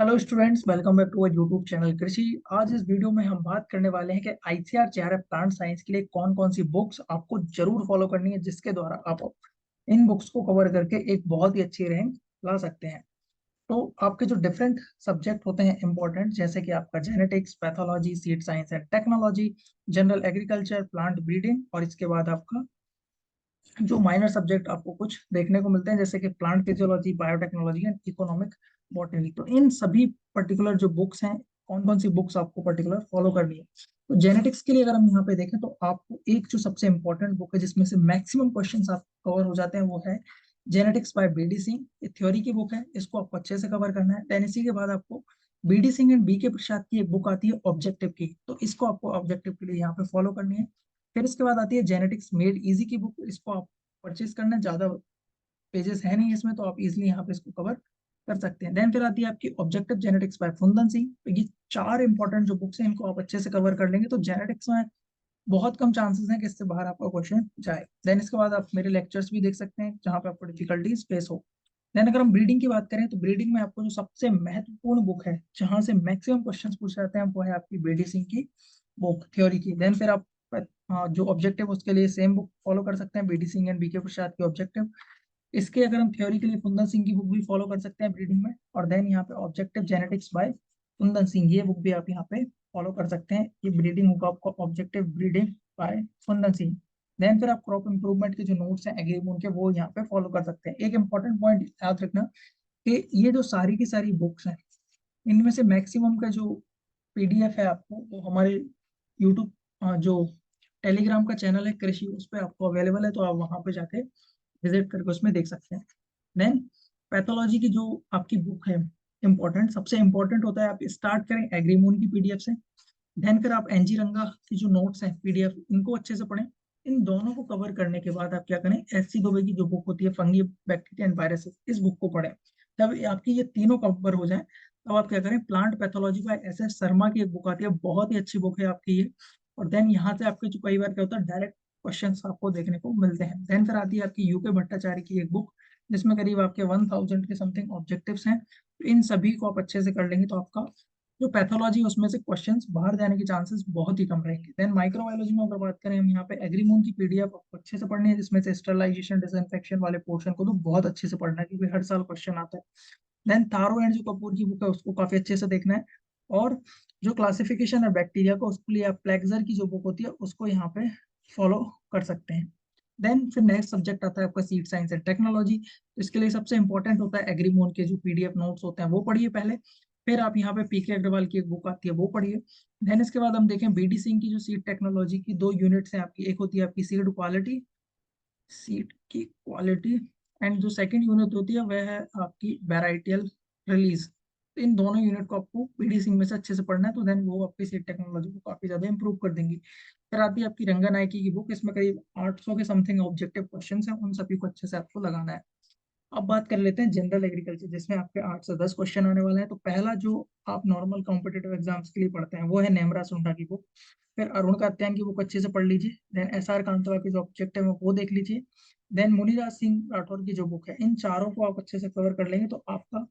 Hello students, welcome back to our YouTube channel Krishi. आज इस video में हम बात करने वाले हैं कि आईसीआर जेआरएफ प्लांट साइंस के लिए कौन कौन सी बुक्स आपको जरूर फॉलो करनी है, जिसके द्वारा आप इन बुक्स को कवर करके एक बहुत ही अच्छी रैंक ला सकते हैं। तो आपके जो डिफरेंट सब्जेक्ट होते हैं इंपॉर्टेंट, जैसे कि आपका genetics, pathology, seed science and technology, general agriculture, plant breeding, और इसके बाद आपका जो माइनर सब्जेक्ट आपको कुछ देखने को मिलते हैं जैसे कि plant physiology, biotechnology and economic botany. तो इन सभी पर्टिकुलर जो बुक्स हैं, कौन कौन सी बुक्स आपको पर्टिकुलर फॉलो करनी है। तो जेनेटिक्स के लिए अगर हम यहाँ पे देखें तो आपको एक जो सबसे इंपॉर्टेंट बुक है जिसमें से मैक्सिमम क्वेश्चंस आप कवर हो जाते हैं वो है जेनेटिक्स बाय बीडी सिंह। ये थ्योरी की बुक है, इसको आपको अच्छे से कवर करना है। देन इसी के बाद आपको बीडी सिंह एंड बी के प्रसाद की एक बुक आती है ऑब्जेक्टिव की, तो इसको आपको ऑब्जेक्टिव के लिए यहाँ पे फॉलो करनी है। फिर इसके बाद आती है जेनेटिक्स मेड इजी की बुक, इसको आप परचेज करना, ज्यादा पेजेस है नहीं इसमें, तो आप इजिली यहाँ पे इसको कवर कर सकते हैं। देन फिर आती है आपकी ऑब्जेक्टिव जेनेटिक्स बाय फुंदन सिंह। तो ये चार इंपॉर्टेंट जो बुक्स हैं इनको आप अच्छे से कवर कर लेंगे तो जेनेटिक्स में बहुत कम चांसेस हैं कि इससे बाहर आपका क्वेश्चन जाए। देन इसके बाद आप मेरे लेक्चर्स भी देख सकते हैं जहाँ पे आपको डिफिकल्टीज फेस हो। देन अगर हम ब्रीडिंग की बात करें तो ब्रीडिंग में आपको जो सबसे महत्वपूर्ण बुक है जहाँ से मैक्सिमम क्वेश्चन पूछे जाते हैं वो है आपकी बीडी सिंह की बुक थ्योरी की। देन फिर आप जो ऑब्जेक्टिव उसके लिए सेम बुक फॉलो कर सकते हैं, बीडी सिंह एंड बीके प्रसाद की ऑब्जेक्टिव। इसके अगर हम थ्योरी के लिए कुंदन सिंह की बुक भी फॉलो कर सकते हैं ब्रीडिंग में। और देन यहाँ पे objective genetics by Kundan Singh, ये बुक भी आप यहाँ पे फॉलो कर सकते हैं। ये ब्रीडिंग होगा आपका objective breeding by Kundan Singh. Then फिर आप क्रॉप इंप्रूवमेंट के जो नोट्स हैं एग्रीमून के, वो यहाँ पे फॉलो कर सकते हैं। एक इंपॉर्टेंट पॉइंट याद रखना कि ये जो सारी की सारी बुक्स हैं इनमें से मैक्सिमम का जो पीडीएफ है आपको वो हमारे यूट्यूब जो टेलीग्राम का चैनल है कृषि, उस पर आपको अवेलेबल है, तो आप वहां पे जाके विजिट करके उसमें देख सकते हैं। देन पैथोलॉजी की जो आपकी बुक है इंपॉर्टेंट, सबसे इंपॉर्टेंट होता है आप स्टार्ट करें एग्रीमून की पीडीएफ से। देन फिर आप एनजी रंगा की जो नोट्स हैं पीडीएफ, इनको अच्छे से पढ़ें। इन दोनों को कवर करने के बाद आप क्या करें, एससी दुबे की जो बुक होती है फंगी, बैक्टीरिया एंड वायरसेस, इस बुक को पढ़ें। जब आपकी ये तीनों कवर हो जाए तब आप क्या करें, plant pathology by S S Sharma की एक बुक आती है, बहुत ही अच्छी बुक है आपकी ये। और देन यहाँ से आपके जो कई बार क्या होता है डायरेक्ट क्वेश्चंस आपको देखने को मिलते हैं। देन फिर आती है आपकी यूके भट्टाचार्य की एक बुक जिसमें करीब आपके 1000 के समथिंग ऑब्जेक्टिव्स हैं। तो इन सभी को आप अच्छे से कर लेंगे तो आपका जो पैथोलॉजी उसमें से क्वेश्चंस बाहर जाने के चांसेस बहुत ही कम रहेंगे। देन माइक्रोबायोलॉजी में अगर बात करें हम, यहाँ पे एग्रीमून की पीडीएफ आपको अच्छे से पढ़नी है जिसमें से स्टरलाइजेशन डिसइंफेक्शन वाले पोर्शन को तो बहुत अच्छे से पढ़ना है क्योंकि हर साल क्वेश्चन आता है। देन थारो एंड जो कपूर की बुक है उसको काफी अच्छे से देखना है। और जो क्लासिफिकेशन है बैक्टीरिया का, उसके लिए आप प्लेक्सर की जो बुक होती है उसको यहाँ पे फॉलो कर सकते हैं। देन फिर नेक्स्ट सब्जेक्ट आता है आपका सीड साइंस एंड टेक्नोलॉजी। इसके लिए सबसे इंपॉर्टेंट होता है एग्रीमोन के जो पीडीएफ नोट्स होते हैं वो पढ़िए पहले। फिर आप यहाँ पे पीके अग्रवाल की एक बुक आती है वो पढ़िए। देन इसके बाद हम देखें बीडी सिंह की जो सीड टेक्नोलॉजी की दो यूनिट्स हैं आपकी, एक होती है आपकी सीड की क्वालिटी एंड जो सेकंड यूनिट होती है वह है आपकी वैराइटियल रिलीज। तो इन दोनों यूनिट को आपको पीडी सिंह में से अच्छे से पढ़ना है, तो देन वो आपकी सीड टेक्नोलॉजी को काफी ज्यादा इंप्रूव कर देंगी। फिर आती है आपकी रंगा नायकी की बुक, इसमें करीब 800 के समथिंग ऑब्जेक्टिव क्वेश्चन हैं, उन सभी को अच्छे से आपको लगाना है। अब बात कर लेते हैं जनरल एग्रीकल्चर जिसमें आपके 8 से 10 क्वेश्चन आने वाले हैं। तो पहला जो आप नॉर्मल कॉम्पिटेटिव एग्जाम्स के लिए पढ़ते हैं वो है नेमरा सुंडा की बुक। फिर अरुण कात्यायन की बुक अच्छे से पढ़ लीजिए। देन एस आर कांतवा की जो ऑब्जेक्टिव है वो देख लीजिए। देन मुनिराज सिंह राठौर की जो बुक है, इन चारों को आप अच्छे से कवर कर लेंगे तो आपका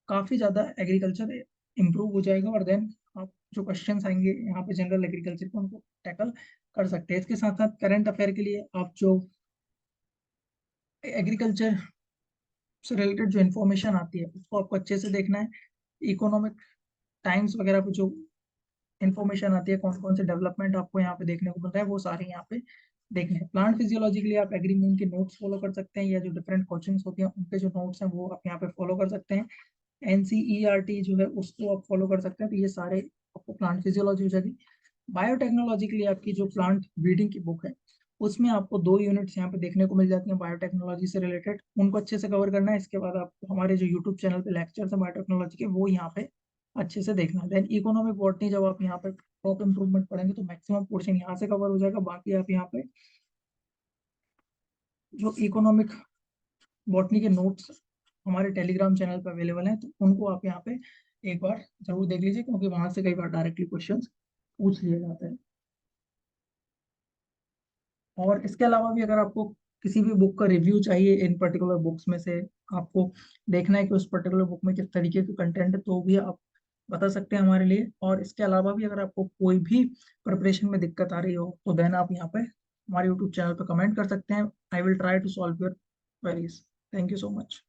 काफी ज्यादा एग्रीकल्चर इंप्रूव हो जाएगा। और देन आप जो क्वेश्चन आएंगे यहाँ पे जनरल एग्रीकल्चर के उनको टैकल कर सकते हैं। इसके साथ साथ करंट अफेयर के लिए आप जो एग्रीकल्चर से रिलेटेड जो इन्फॉर्मेशन आती है उसको आपको अच्छे से देखना है। इकोनॉमिक टाइम्स वगैरह पे जो इन्फॉर्मेशन आती है, कौन कौन से डेवलपमेंट आपको यहाँ पे देखने को मिल रहा है, वो सारे यहाँ पे देखने हैं। प्लांट फिजियोलॉजी के लिए आप एग्रीमून के नोट्स फॉलो कर सकते हैं या जो डिफरेंट कोचिंग्स होती हैं उनके जो नोट्स हैं वो आप यहाँ पे फॉलो कर सकते हैं। एनसीईआरटी जो है उसको आप फॉलो कर सकते हैं। तो ये सारे आपको प्लांट फिजियोलॉजी हो जाएगी। बायोटेक्नोलॉजी के लिए आपकी जो प्लांट ब्रीडिंग की बुक है उसमें आपको दो यूनिट्स यहाँ पे देखने को मिल जाती हैं बायोटेक्नोलॉजी से रिलेटेड, उनको अच्छे से कवर करना है। इसके बाद आपको हमारे जो यूट्यूब चैनल पे लेक्चर्स हैं बायोटेक्नोलॉजी के वो यहाँ पे अच्छे से देखना है। देन इकोनॉमिक बॉटनी जब आप यहाँ पे क्रॉप इंप्रूवमेंट पढ़ेंगे तो मैक्सिमम पोर्शन यहाँ से कवर हो जाएगा। बाकी आप यहाँ पे जो इकोनॉमिक बॉटनी के नोट्स हमारे टेलीग्राम चैनल पे अवेलेबल हैं तो उनको आप यहाँ पे एक बार जरूर देख लीजिए क्योंकि वहां से कई बार डायरेक्टली क्वेश्चन पूछ लिए जाते हैं। और इसके अलावा भी अगर आपको किसी भी बुक का रिव्यू चाहिए इन पर्टिकुलर बुक्स में से, आपको देखना है कि उस पर्टिकुलर बुक में किस तरीके का कंटेंट है, तो भी आप बता सकते हैं हमारे लिए। और इसके अलावा भी अगर आपको कोई भी प्रिपरेशन में दिक्कत आ रही हो तो देन आप यहाँ पे हमारे यूट्यूब चैनल पे कमेंट कर सकते हैं। I will try to solve your queries. Thank you so much.